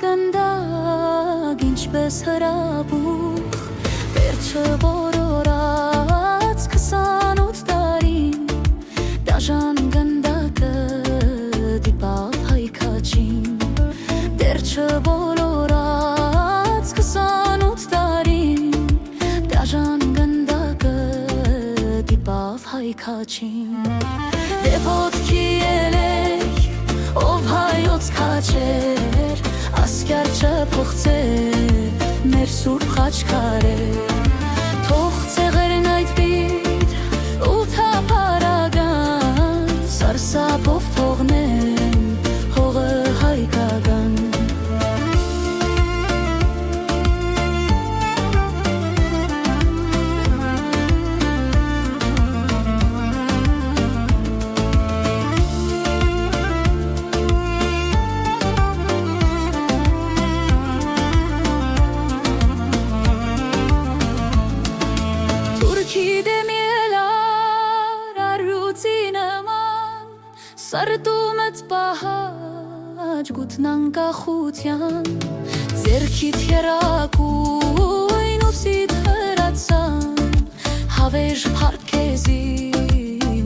գնդակ ինչպես հրաբուխ վերջը որորած 28 տարին դաժան գնդակը դիպավ հայքաչին դեռ չոլորած 28 տարին դաժան գնդակը դիպավ հայքաչին դե ոտքի ելեք ով հայոց քաչեր ասկյար չփոխցեր մեր սուրբ խաչքարեր թող ցեղերն այդպիր ու թափարական սարսափով թողնեն հողը հայկական Սարդումըց պահաճ գութնանկախության ձերքիդ հերակույն ուսիդ հրացան հավեժ պարքեզի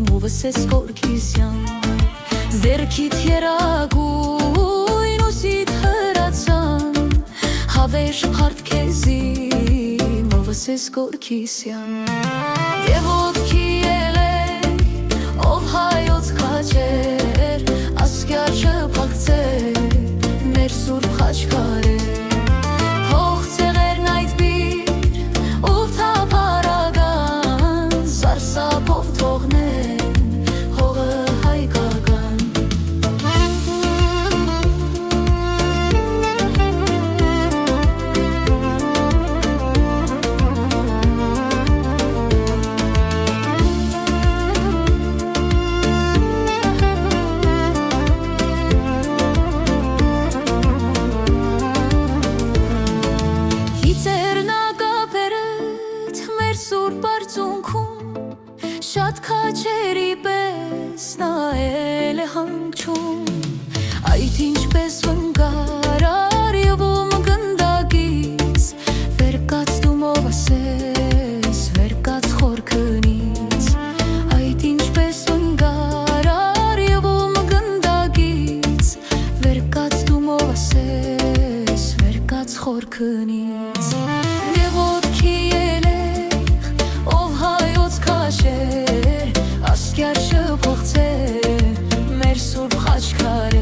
մովս ես կորքիսյան ձերքիդ հերակույն ուսիդ հրացան հավեժ պարքեզի մովս ես կորքիսյան և ոտքի ելեք ով հայոց քաչեր ասկյար չփակցեր մեր սուրբ խաչքարեր թող ցեղերն այդպիր ու թափարական սարսափով թողնեն հողը հայկական Շատ քաչերի պես նայել է հանգչում Այդ ինչպես վնգարար և ում գնդագից Վեր կաց դու մով ասես, վեր կաց խորքնից Այդ ինչպես վնգարար և ում գնդագից Վեր կաց դու մով ասես, վեր կաց խորքնից Եվ ոտքի ելեք, ով հայոց քաչեր Ասկյար չփոխցեր մեր սուրբ խաչքարեր